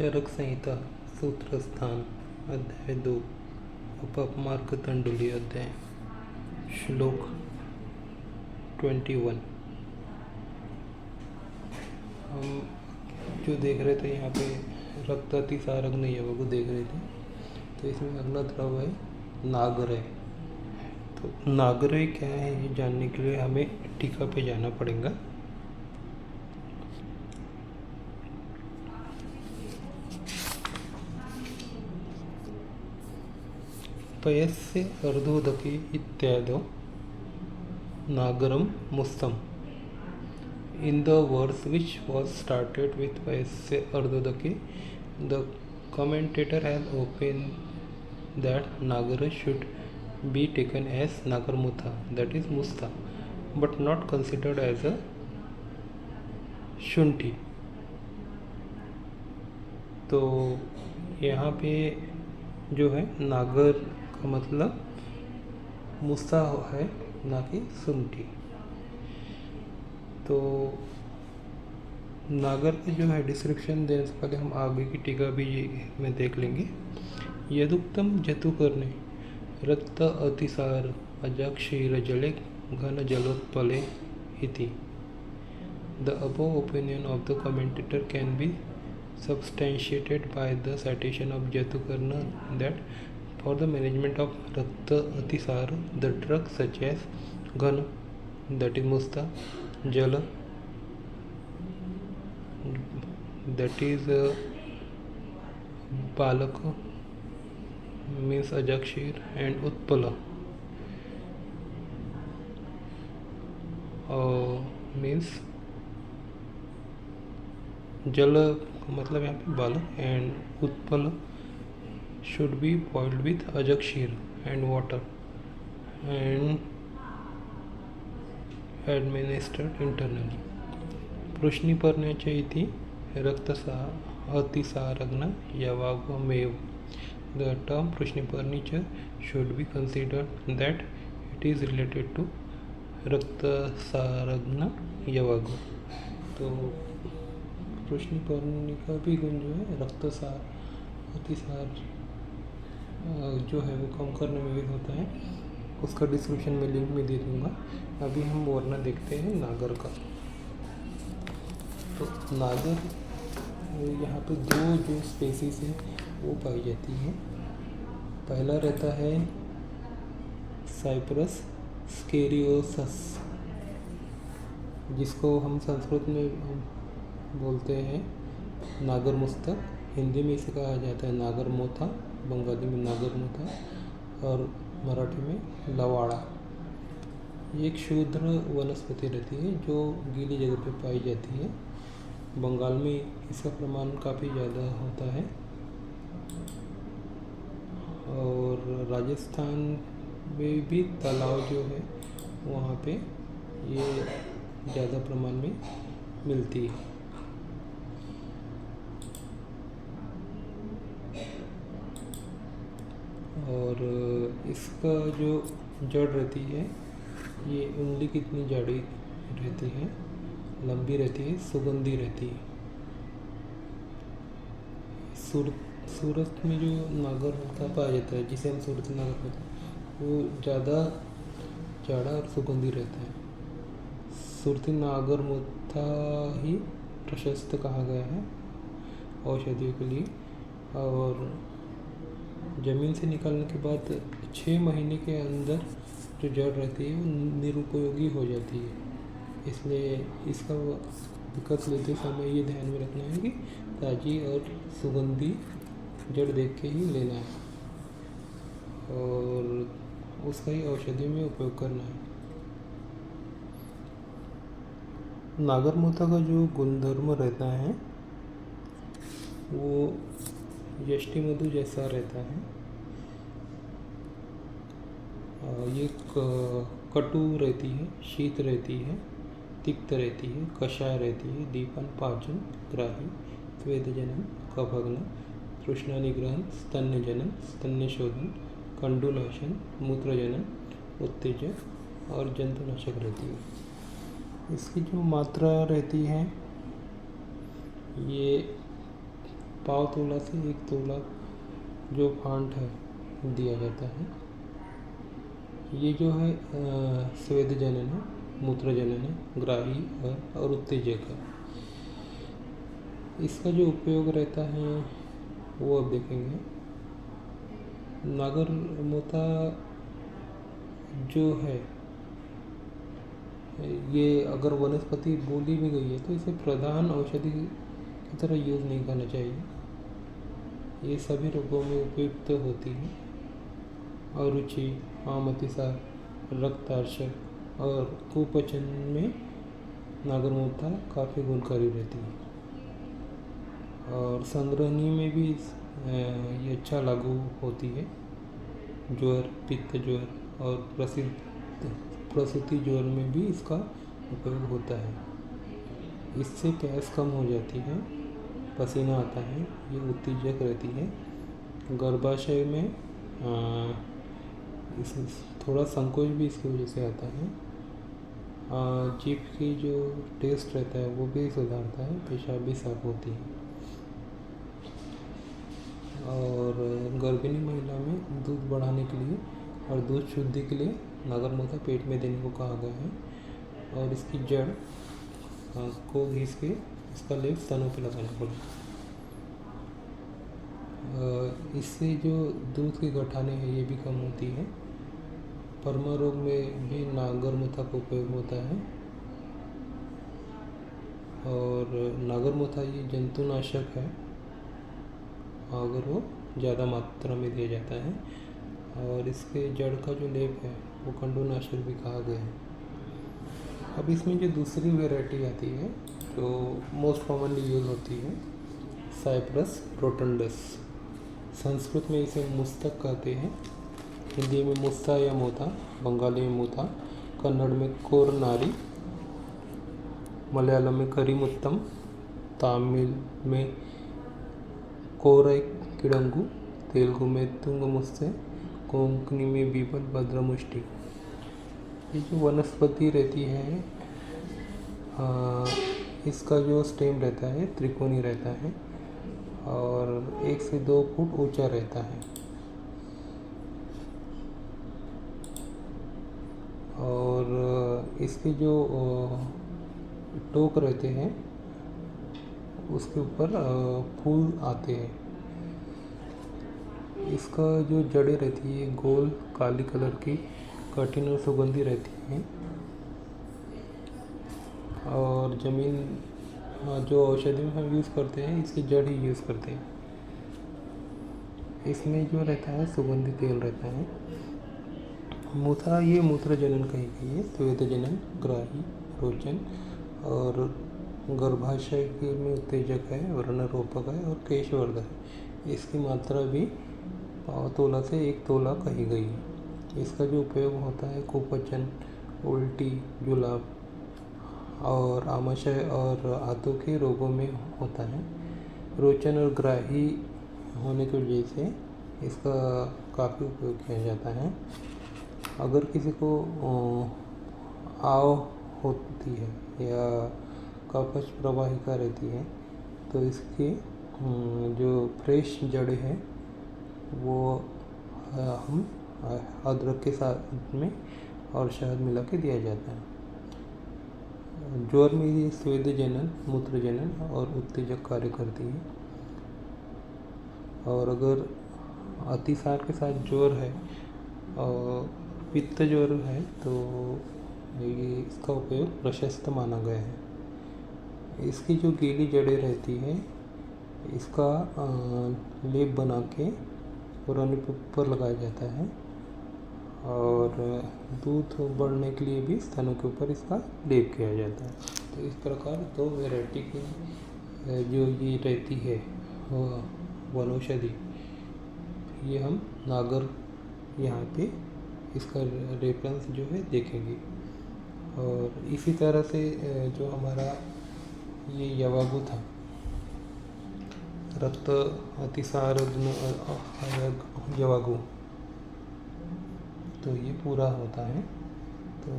चरक संहिता सूत्र स्थान अध्याय 2 उपमार्ग तंडुली अध्याय श्लोक 21। हम जो देख रहे थे यहाँ पे रक्तातिसारग्न यव को देख रहे थे, तो इसमें अगला द्रव है नागरय। तो नागरय क्या है ये जानने के लिए हमें टीका पे जाना पड़ेगा। पयस्य अर्धोदके इत्यादो नागरम मुस्तम। In the verse which was started with Payasya Ardhodake, the commentator has opined that Nagara should be taken as Nagarmutha, that is Musta, but not considered as a Shunti. तो यहाँ पे जो है नागर का मतलब मुस्ता है, ना कि सुंठी। तो नागर का जो है डिस्क्रिप्शन देने से पहले हम आगे की टीका भी में देख लेंगे। यदुक्तम जतु करने रक्त अतिसार अजाक्षीर जले घन जलोत्पले इति। The above opinion of the commentator can be substantiated by the citation of Jatukarna that for the management of Rakta Atisar, the drugs such as Ghan, that is Musta, Jala, that is Balaka, means Ajakshir, and Utpala, means Jala मतलब यहाँ पे बालक and उत्पल should be boiled with अजक्षीर and water and administered internally. पृष्णिपर्ण्याच्या इति रक्तअतिसारग्न यवागमेव। द टर्म पृष्णिपर्णिच should be considered that it is related to रक्तसारग्न यवागो। तो पृष्णिपर्णी का भी गुण जो है रक्तसार अतिसार जो है वो कम करने में भी होता है। उसका डिस्क्रिप्शन में लिंक में दे दूँगा। अभी हम वर्ण देखते हैं नागर का। तो नागर यहाँ पे दो जो स्पेसीज है वो पाई जाती है। पहला रहता है साइप्रस स्केरियोसस, जिसको हम संस्कृत में बोलते हैं नागर मुस्तक, हिंदी में इसे कहा जाता है नागर मोथा, बंगाली में नागर मोथा और मराठी में लवाड़ा। ये एक शूद्र वनस्पति रहती है जो गीली जगह पे पाई जाती है। बंगाल में इसका प्रमाण काफ़ी ज़्यादा होता है और राजस्थान में भी तालाब जो है वहाँ पे ये ज़्यादा प्रमाण में मिलती है। और इसका जो जड़ रहती है ये उंगली कितनी जाड़ी रहती है, लंबी रहती है, सुगंधी रहती है। सूरत में जो नागर मोथा पाया जाता है, जिसे हम सूरत नागर कहते हैं, वो ज़्यादा जाड़ा और सुगंधी रहता है। सूरती नागर मोथा ही प्रशस्त कहा गया है औषधियों के लिए। और ज़मीन से निकालने के बाद 6 महीने के अंदर जो जड़ रहती है वो निरुपयोगी हो जाती है। इसलिए इसका विकल्प लेते समय ये ध्यान में रखना है कि ताज़ी और सुगंधी जड़ देख के ही लेना है और उसका ही औषधि में उपयोग करना है। नागरमोथा का जो गुणधर्म रहता है वो यष्टि मधु जैसा रहता है। ये कटु रहती है, शीत रहती है, तिक्त रहती है, कषाय रहती है, दीपन पाचन ग्राही, स्वेदजनन, कफग्न, तृष्णा निग्रहण, स्तन्य जनन, स्तन्य शोधन, कंडुनाशन, मूत्रजनन, उत्तेजक और जंतुनाशक रहती है। इसकी जो मात्रा रहती है ये पाव तोला से 1 तोला जो फांट है दिया जाता है। ये जो है स्वेद जनन है, मूत्र जनन है, ग्राही है और उत्तेजक है। इसका जो उपयोग रहता है वो अब देखेंगे। नागरमोथा जो है ये अगर वनस्पति बोली भी गई है तो इसे प्रधान औषधि की तरह यूज़ नहीं करना चाहिए। ये सभी रोगों में उपयुक्त होती है। अरुचि, आम अतिसार, रक्तार्शक और कुपचन में नागरमोथा काफ़ी गुणकारी रहती है। और संग्रहणी में भी ये अच्छा लागू होती है। ज्वर, पित्त ज्वर और प्रसूति ज्वर में भी इसका उपयोग होता है। इससे प्यास कम हो जाती है, पसीना आता है, ये उत्तेजक रहती है। गर्भाशय में इस थोड़ा संकोच भी इसकी वजह से आता है। जीभ की जो टेस्ट रहता है वो भी सुधारता है, पेशाब भी साफ होती है। और गर्भिणी महिला में दूध बढ़ाने के लिए और दूध शुद्धि के लिए नागरमोथा पेट में देने को कहा गया है। और इसकी जड़ को घिस के इसका लेप स्तनों पे लगाना पड़ेगा। इससे जो दूध की गठाने हैं ये भी कम होती है। परमा रोग में भी नागरमोथा का उपयोग होता है। और नागरमोथा ये जंतुनाशक है अगर वो ज़्यादा मात्रा में दिया जाता है। और इसके जड़ का जो लेप है वो कंडुनाशक भी कहा गया है। अब इसमें जो दूसरी वैरायटी आती है जो मोस्ट कॉमनली यूज होती है, साइप्रस रोटंडस। संस्कृत में इसे मुस्तक कहते हैं, हिंदी में मुस्ता या मोथा, बंगाली में मोथा, कन्नड़ में कोरनारी, मलयालम में करीमुत्तम, तमिल में कोरई किडंगू, तेलुगु में तुंगमुस्ते, कोंकणी में बीबल भद्रमुष्टि। ये जो वनस्पति रहती है इसका जो स्टेम रहता है त्रिकोणी रहता है और 1 से 2 फुट ऊंचा रहता है। और इसके जो टोक रहते हैं उसके ऊपर फूल आते हैं। इसका जो जड़ें रहती है गोल काली कलर की, कठिन और सुगंधी रहती हैं। और ज़मीन जो औषधि में हम यूज़ करते हैं इसकी जड़ ही यूज़ करते हैं। इसमें जो रहता है सुगंधी तेल रहता है। मूत्रा ये मूत्र जनन कही गई है, स्वेद जनन, ग्राही, रोचन और गर्भाशय के में उत्तेजक है, व्रणरोपक है और केशवर्धक है। इसकी मात्रा भी पाव तोला से 1 तोला कही गई है। इसका जो उपयोग होता है कुपचन, उल्टी, जुलाब और आमाशय और आंतों के रोगों में होता है। रोचन और ग्राही होने की वजह से इसका काफ़ी उपयोग किया जाता है। अगर किसी को आव होती है या कफज प्रवाहिका रहती है तो इसकी जो फ्रेश जड़ें हैं वो हम अदरक के साथ में और शहद मिला के दिया जाता है। ज्वर में ये स्वेद जनन, मूत्र जनन और उत्तेजक कार्य करती है। और अगर अतिसार के साथ ज्वर है और पित्त ज्वर है तो ये इसका उपयोग प्रशस्त माना गया है। इसकी जो गीली जड़ें रहती है इसका लेप बना के पुराने ऊपर लगाया जाता है। और दूध बढ़ने के लिए भी स्तनों के ऊपर इसका लेप किया जाता है। तो इस प्रकार 2 वैरायटी की जो ये रहती है वनौषधि, ये हम नागर यहाँ पे इसका रेफरेंस जो है देखेंगे। और इसी तरह से जो हमारा ये यवागु था, रक्त अतिसार यवागु, तो ये पूरा होता है। तो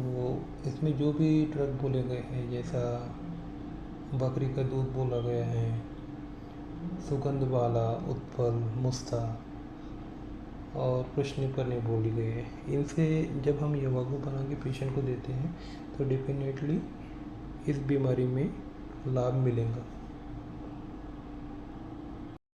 इसमें जो भी ड्रग बोले गए हैं जैसा बकरी का दूध बोला गया है, सुगंध वाला, उत्पल, मुस्ता और प्रश्नपर्ण बोली गई है। इनसे जब हम यवा को बना के पेशेंट को देते हैं तो डेफिनेटली इस बीमारी में लाभ मिलेगा।